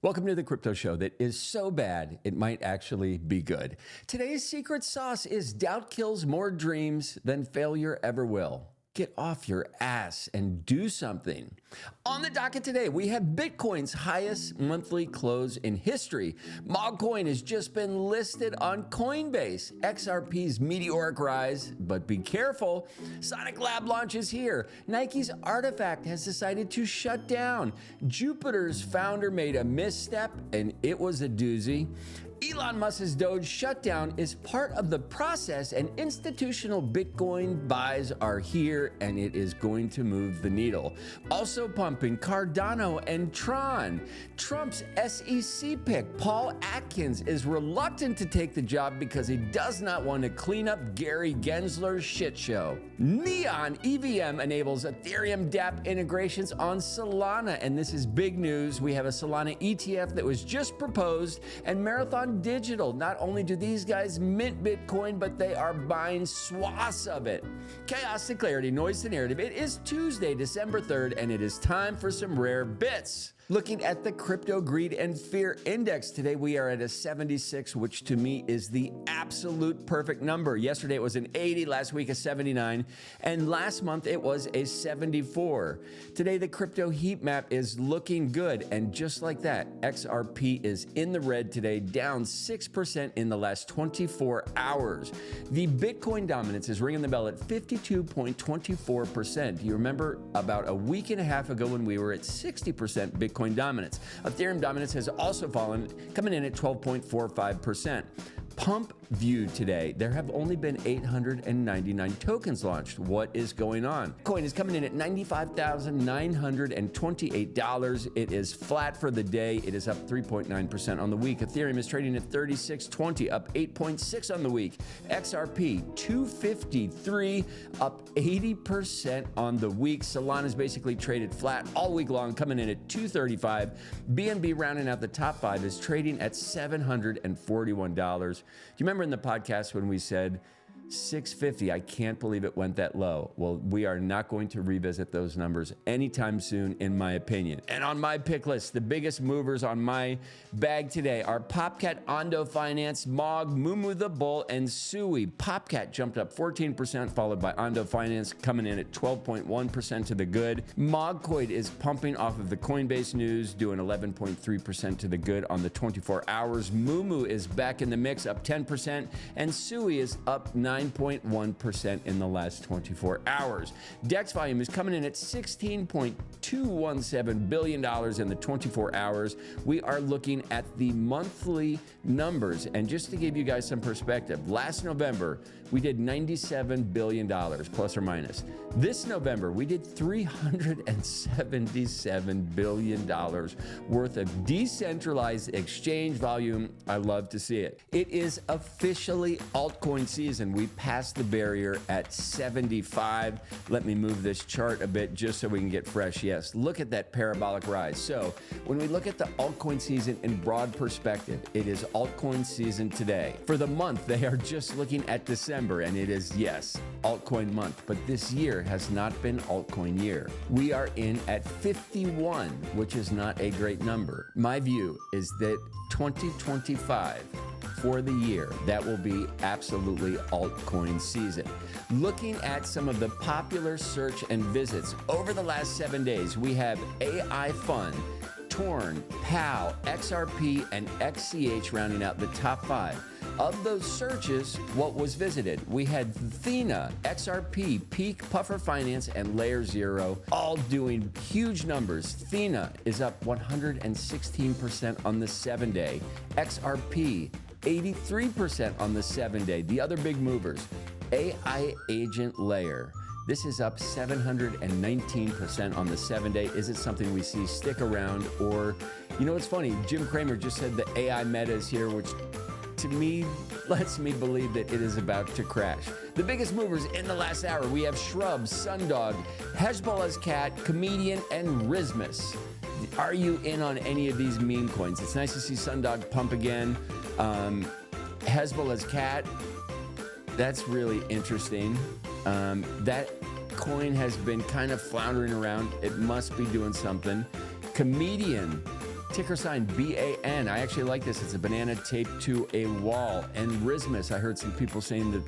Welcome to the crypto show that is so bad it might actually be good. Today's secret sauce is doubt kills more dreams than failure ever will. Get off your ass and do something. On the docket today, we have Bitcoin's highest monthly close in history. Mogcoin has just been listed on Coinbase. XRP's meteoric rise, but be careful. Sonic Lab launch is here. Nike's Artifact has decided to shut down. Jupiter's founder made a misstep, and it was a doozy. Elon Musk's Doge shutdown is part of the process, and institutional Bitcoin buys are here, and it is going to move the needle. Also pumping Cardano and Tron. Trump's SEC pick, Paul Atkins, is reluctant to take the job because he does not want to clean up Gary Gensler's shit show. Neon EVM enables Ethereum dApp integrations on Solana, and this is big news. We have a Solana ETF that was just proposed, and Marathon Digital. Not only do these guys mint Bitcoin, but they are buying swaths of it. Chaos to clarity, noise to narrative. It is Tuesday, December 3rd, and it is time for some rare bits. Looking at the crypto greed and fear index today, we are at a 76, which to me is the absolute perfect number. Yesterday it was an 80, last week a 79, and last month it was a 74. Today the crypto heat map is looking good, and just like that, XRP is in the red today, down 6% in the last 24 hours. The Bitcoin dominance is ringing the bell at 52.24%. You remember about a week and a half ago when we were at 60% Bitcoin dominance. Ethereum dominance has also fallen, coming in at 12.45%. Pump view today, there have only been 899 tokens launched. What is going on? Coin is coming in at $95,928. It is flat for the day. It is up 3.9% on the week. Ethereum is trading at 36.20, up 8.6 on the week. XRP 253, up 80% on the week. Solana is basically traded flat all week long, coming in at 235. BNB rounding out the top five is trading at $741. Do you remember in the podcast when we said 650? I can't believe it went that low. Well, we are not going to revisit those numbers anytime soon, in my opinion. And on my pick list, the biggest movers on my bag today are Popcat, Ondo Finance, Mog, Mumu the Bull, and Sui. Popcat jumped up 14%, followed by Ondo Finance coming in at 12.1% to the good. Mogcoin is pumping off of the Coinbase news, doing 11.3% to the good on the 24 hours. Mumu is back in the mix, up 10%, and Sui is up 9.1% in the last 24 hours. DEX volume is coming in at $16.217 billion in the 24 hours. We are looking at the monthly numbers, and just to give you guys some perspective, last November we did $97 billion plus or minus. This November we did $377 billion worth of decentralized exchange volume. I love to see it. It is officially altcoin season. We passed the barrier at 75. Let me move this chart a bit just so we can get fresh. Yes, look at that parabolic rise. So when we look at the altcoin season in broad perspective, it is altcoin season today. For the month, they are just looking at December, and it is, yes, altcoin month. But this year has not been altcoin year. We are in at 51, which is not a great number. My view is that 2025 for the year, that will be absolutely altcoin season. Looking at some of the popular search and visits over the last 7 days, we have AI Fund, Torn, PAL, XRP, and XCH rounding out the top five. Of those searches, what was visited? We had Thena, XRP, Peak, Puffer Finance, and Layer Zero, all doing huge numbers. Thena is up 116% on the 7-day. XRP, 83% on the 7-day. The other big movers, AI Agent Layer. This is up 719% on the 7-day. Is it something we see stick around? Or, you know, it's funny, Jim Cramer just said the AI meta is here, which to me lets me believe that it is about to crash. The biggest movers in the last hour, we have Shrub, Sundog, Hezbollah's Cat, Comedian, and Rismus. Are you in on any of these meme coins? It's nice to see Sundog pump again. Hezbollah's Cat, that's really interesting. That coin has been kind of floundering around. It must be doing something. Comedian ticker sign BAN. I actually like this. It's a banana taped to a wall. And Rismus, I heard some people saying that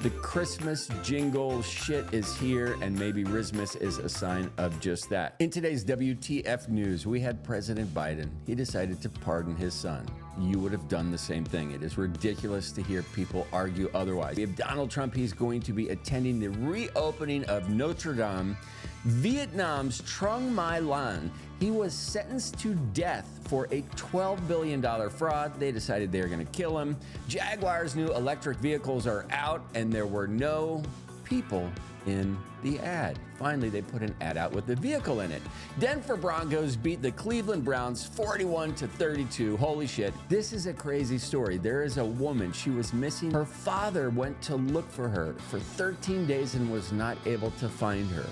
the Christmas jingle shit is here, and maybe Rismus is a sign of just that. In today's WTF news, we had President Biden. He decided to pardon his son. You would have done the same thing. It is ridiculous to hear people argue otherwise. We have Donald Trump. He's going to be attending the reopening of Notre Dame. Vietnam's Trung My Lan. He was sentenced to death for a $12 billion fraud. They decided they were going to kill him. Jaguar's new electric vehicles are out, and there were no people in the ad. Finally, they put an ad out with the vehicle in it. Denver Broncos beat the Cleveland Browns 41-32. Holy shit. This is a crazy story. There is a woman. She was missing. Her father went to look for her for 13 days and was not able to find her.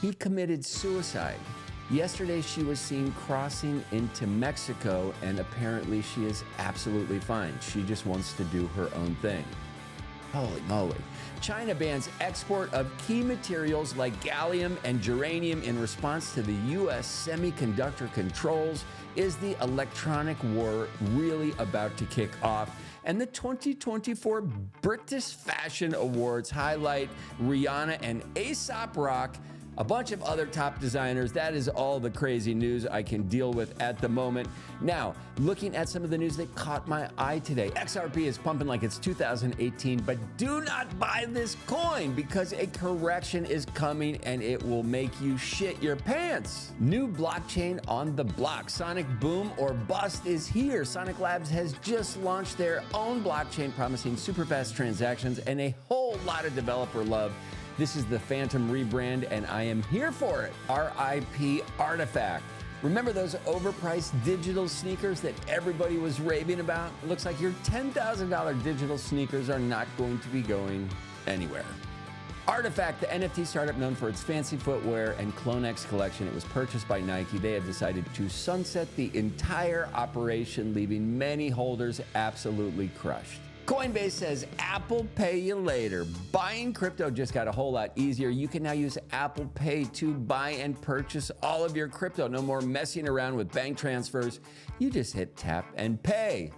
He committed suicide. Yesterday, she was seen crossing into Mexico, and apparently she is absolutely fine. She just wants to do her own thing. Holy moly. China bans export of key materials like gallium and germanium in response to the U.S. semiconductor controls. Is the electronic war really about to kick off? And the 2024 British Fashion Awards highlight Rihanna and A$AP Rock, a bunch of other top designers. That is all the crazy news I can deal with at the moment. Now, looking at some of the news that caught my eye today. XRP is pumping like it's 2018, but do not buy this coin because a correction is coming and it will make you shit your pants. New blockchain on the block. Sonic boom or bust is here. Sonic Labs has just launched their own blockchain promising super fast transactions and a whole lot of developer love. This is the Phantom rebrand, and I am here for it. RIP Artifact. Remember those overpriced digital sneakers that everybody was raving about? It looks like your $10,000 digital sneakers are not going to be going anywhere. Artifact, the NFT startup known for its fancy footwear and CloneX collection. It was purchased by Nike. They have decided to sunset the entire operation, leaving many holders absolutely crushed. Coinbase says Apple Pay you later. Buying crypto just got a whole lot easier. You can now use Apple Pay to buy and purchase all of your crypto. No more messing around with bank transfers. You just hit tap and pay.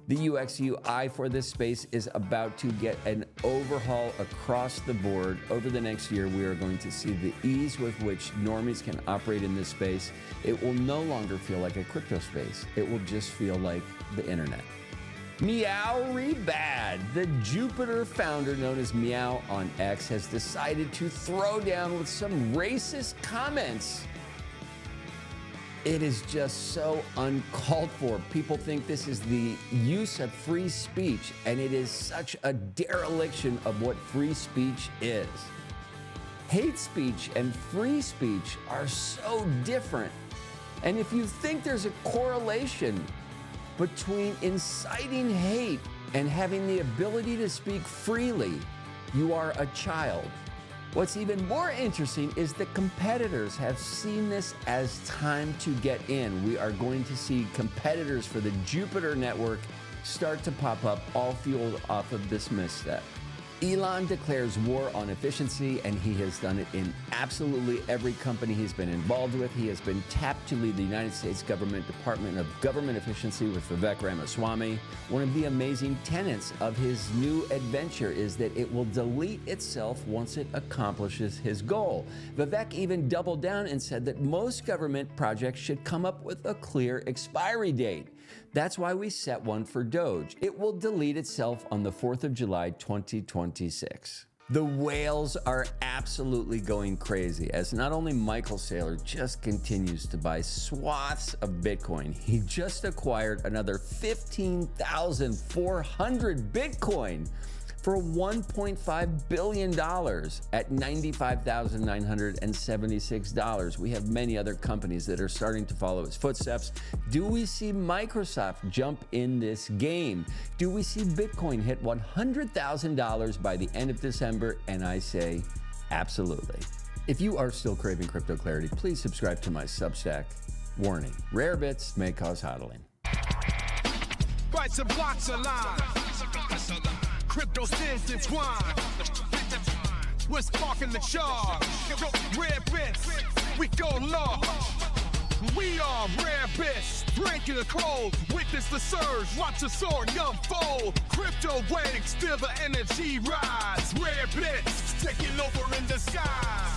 The UX UI for this space is about to get an overhaul across the board. Over the next year, we are going to see the ease with which normies can operate in this space. It will no longer feel like a crypto space. It will just feel like the internet. Meow bad. The Jupiter founder, known as Meow on X, has decided to throw down with some racist comments. It is just so uncalled for. People think this is the use of free speech, and it is such a dereliction of what free speech is. Hate speech and free speech are so different. And if you think there's a correlation between inciting hate and having the ability to speak freely, you are a child. What's even more interesting is the competitors have seen this as time to get in. We are going to see competitors for the Jupiter network start to pop up, all fueled off of this misstep. Elon declares war on efficiency, and he has done it in absolutely every company he's been involved with. He has been tapped to lead the United States government Department of Government Efficiency with Vivek Ramaswamy. One of the amazing tenets of his new adventure is that it will delete itself once it accomplishes his goal. Vivek even doubled down and said that most government projects should come up with a clear expiry date. That's why we set one for Doge. It will delete itself on the 4th of July, 2026. The whales are absolutely going crazy as not only Michael Saylor just continues to buy swaths of Bitcoin, he just acquired another 15,400 Bitcoin for $1.5 billion at $95,976. We have many other companies that are starting to follow his footsteps. Do we see Microsoft jump in this game? Do we see Bitcoin hit $100,000 by the end of December? And I say, absolutely. If you are still craving crypto clarity, please subscribe to my Substack. Warning, rare bits may cause hodling. Price of blocks align. Crypto stands entwined. We're sparking the charge. Rare bits, we go large. We are rare bits, breaking the code. Witness the surge, watch the sword unfold. Crypto waves, feel the energy rise. Rare bits, taking over in the skies.